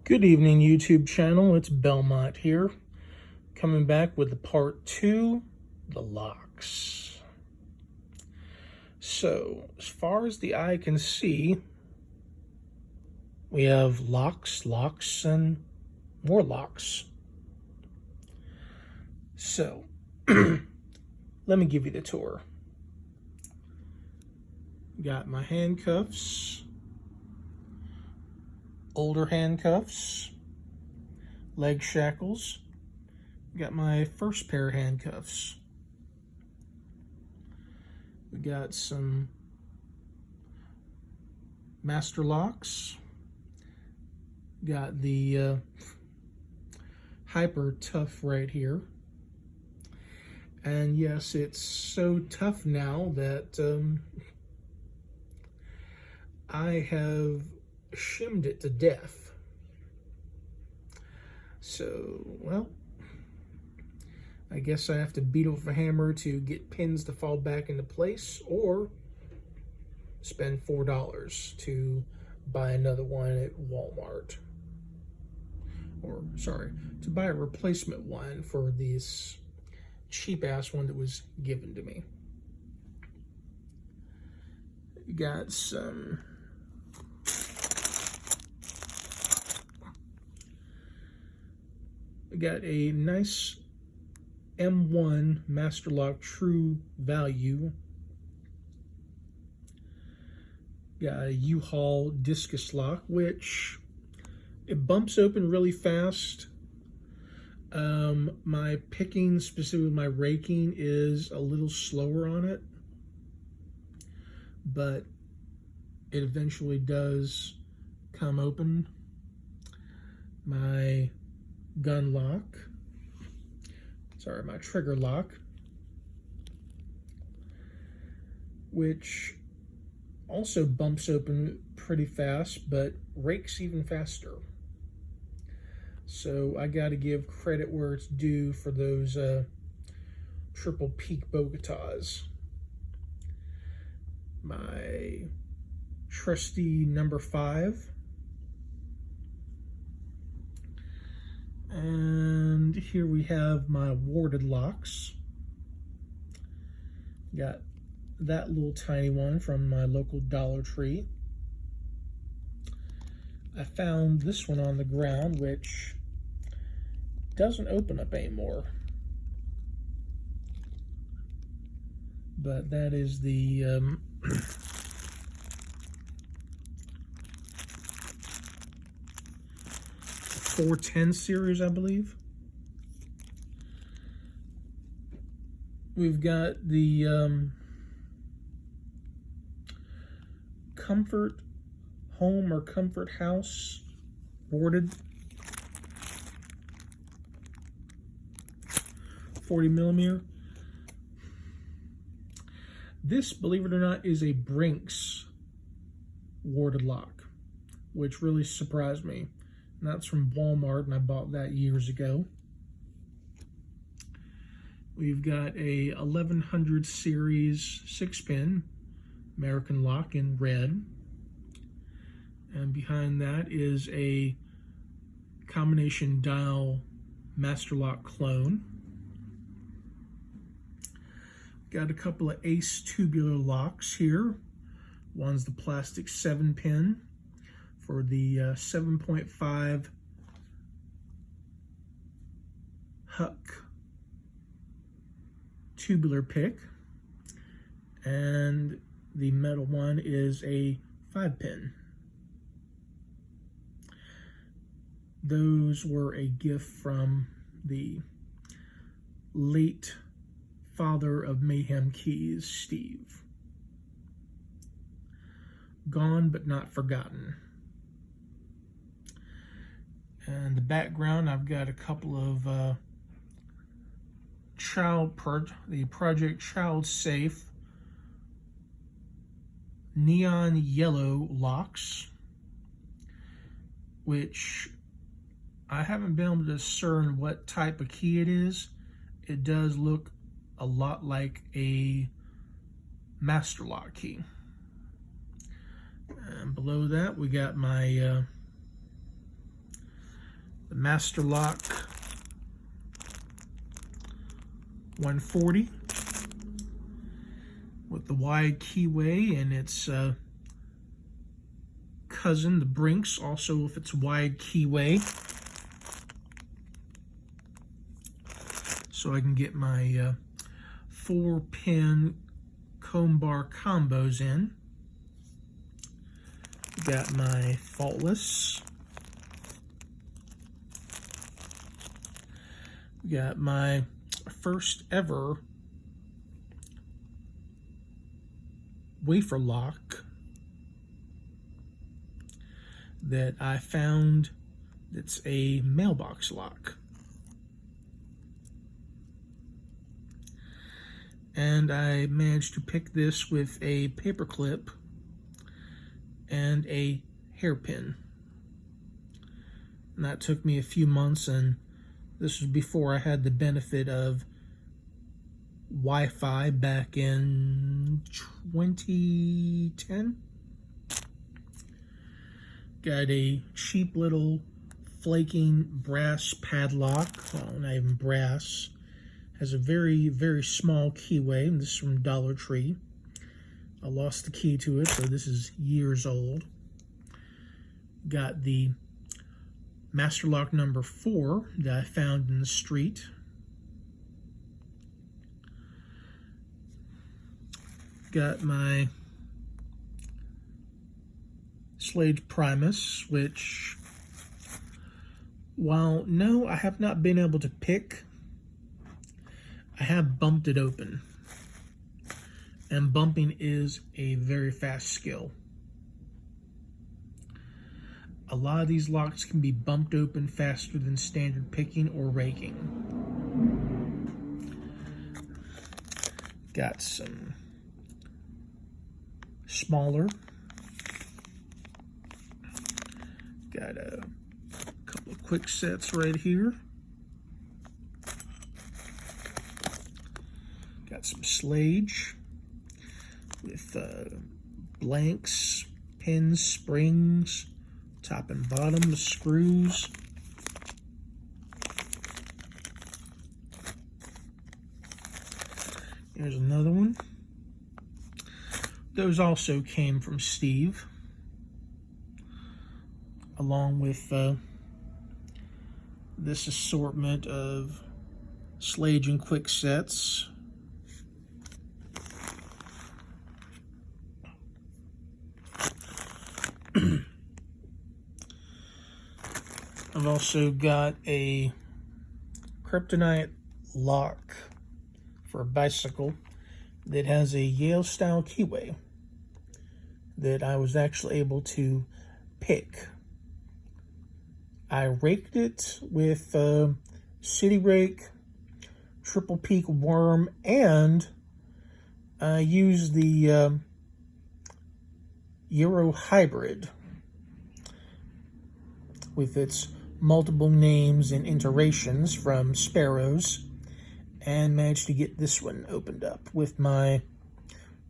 Good evening, YouTube channel. It's Belmont here, coming back with the part 2, the locks. So, as far as the eye can see, we have locks, and more locks. So, let me give you the tour. Got my handcuffs. Older handcuffs, leg shackles. Got my first pair of handcuffs. We got some master locks. Got the hyper tough right here. And yes, it's so tough now that I have shimmed it to death. So, well, I guess I have to beat it with a hammer to get pins to fall back into place, or spend $4 to buy another one at Walmart. Or, sorry, to buy a replacement one for this cheap-ass one that was given to me. You got some We got a nice M1 Master Lock True Value. Got a U-Haul discus lock, which it bumps open really fast. My picking, specifically my raking, is a little slower on it, but it eventually does come open. My gun lock, my trigger lock, which also bumps open pretty fast, but rakes even faster. So I got to give credit where it's due for those triple peak Bogotas. My trusty number 5. And here we have my warded locks. Got that little tiny one from my local Dollar Tree. I found this one on the ground, which doesn't open up anymore. But that is the 410 series, I believe. We've got the Comfort Home or Comfort House boarded 40mm. This, believe it or not, is a Brinks warded lock, which really surprised me. And that's from Walmart, and I bought that years ago. We've got a 1100 series 6-pin American lock in red. And behind that is a combination dial master lock clone. Got a couple of Ace tubular locks here. One's the plastic 7-pin for the 7.5 Huck tubular pick, and the metal one is a 5-pin. Those were a gift from the late father of Mayhem Keys, Steve. Gone but not forgotten. And the background, I've got a couple of the Project Child Safe neon yellow locks, which I haven't been able to discern what type of key it is. It does look a lot like a master lock key. And below that, we got my the Master Lock 140 with the wide keyway and its cousin, the Brinks, also with its wide keyway. So I can get my 4-pin comb bar combos in. Got my Faultless. Got my first ever wafer lock that I found that's a mailbox lock. And I managed to pick this with a paper clip and a hairpin. And that took me a few months, and this was before I had the benefit of Wi-Fi back in 2010. Got a cheap little flaking brass padlock. Well, not even brass. Has a very, very small keyway. This is from Dollar Tree. I lost the key to it, so this is years old. Got the Master Lock number 4 that I found in the street. Got my Slade Primus, which, while no, I have not been able to pick, I have bumped it open. And bumping is a very fast skill. A lot of these locks can be bumped open faster than standard picking or raking. Got some smaller. Got a couple of quick sets right here. Got some Slage with blanks, pins, springs, top and bottom, the screws. Here's another one. Those also came from Steve, along with this assortment of Slage and quick sets. I've also got a kryptonite lock for a bicycle that has a Yale style keyway that I was actually able to pick. I raked it with City Rake, Triple Peak Worm, and I used the Euro Hybrid with its multiple names and iterations from Sparrows, and managed to get this one opened up with my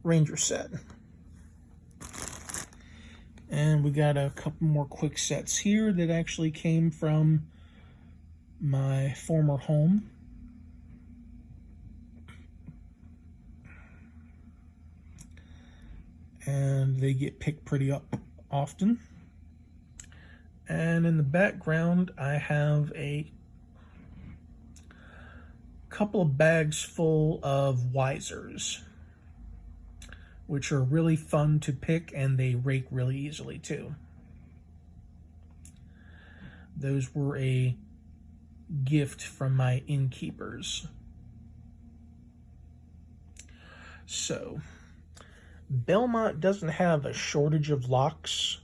Ranger set. And we got a couple more quick sets here that actually came from my former home. And they get picked pretty up often. And in the background, I have a couple of bags full of Wisers, which are really fun to pick, and they rake really easily too. Those were a gift from my innkeepers. So, Belmont doesn't have a shortage of locks.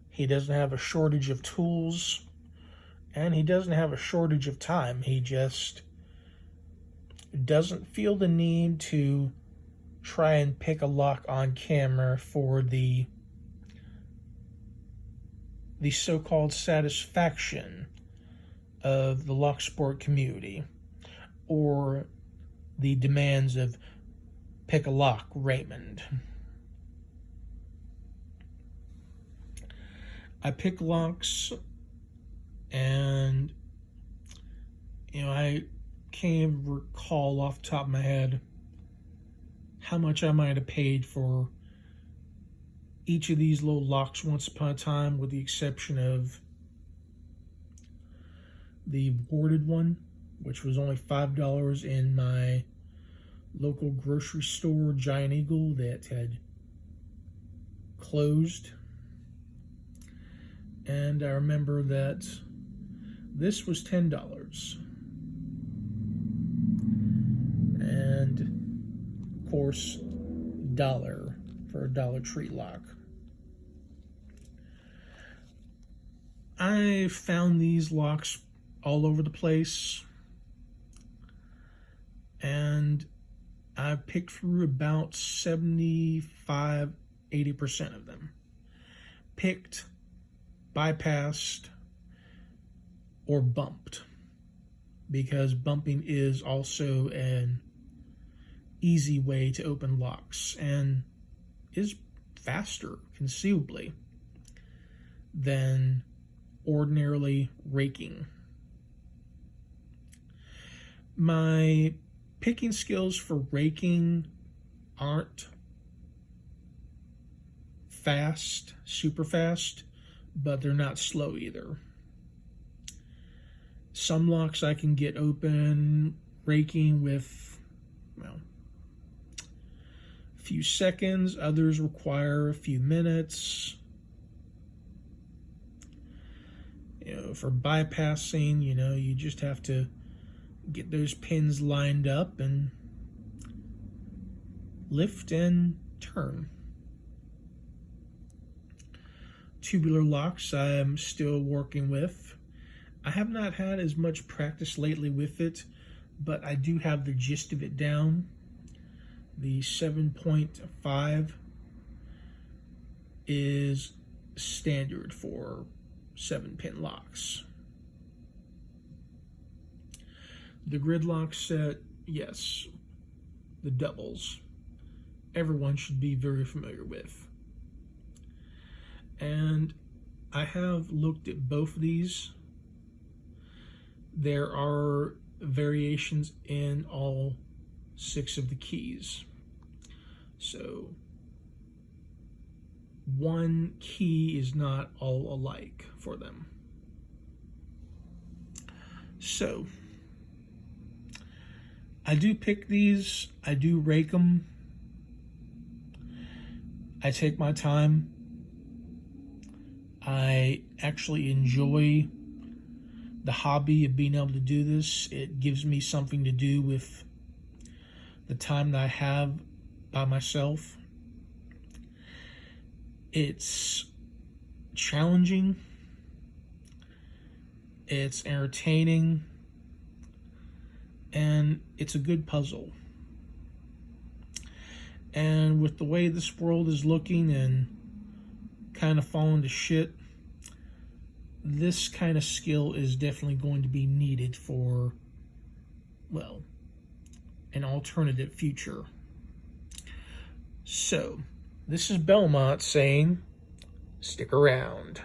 He doesn't have a shortage of tools, and he doesn't have a shortage of time. He just doesn't feel the need to try and pick a lock on camera for the so-called satisfaction of the lock sport community, or the demands of pick a lock Raymond. I pick locks And, I can't recall off the top of my head how much I might have paid for each of these little locks once upon a time, with the exception of the boarded one, which was only $5 in my local grocery store, Giant Eagle, that had closed. And I remember that this was $10. And, of course, $1 for a Dollar Tree lock. I found these locks all over the place, and I picked through about 75–80% of them. Picked, bypassed, or bumped, because bumping is also an easy way to open locks and is faster, conceivably, than ordinarily raking. My picking skills for raking aren't fast, super fast, but they're not slow either. Some locks I can get open raking with, well, a few seconds. Others require a few minutes. For bypassing, you just have to get those pins lined up and lift and turn. Tubular locks I'm still working with. I have not had as much practice lately with it, but I do have the gist of it down. The 7.5 is standard for 7-pin locks. The Gridlock Set, yes, the doubles, everyone should be very familiar with. And I have looked at both of these. There are variations in all 6 of the keys. So one key is not all alike for them. So I do pick these, I do rake them, I take my time. I actually enjoy the hobby of being able to do this. It gives me something to do with the time that I have by myself. It's challenging, it's entertaining, and it's a good puzzle. And with the way this world is looking and kind of falling to shit, this kind of skill is definitely going to be needed for, well, an alternative future. So, this is Belmont saying, stick around.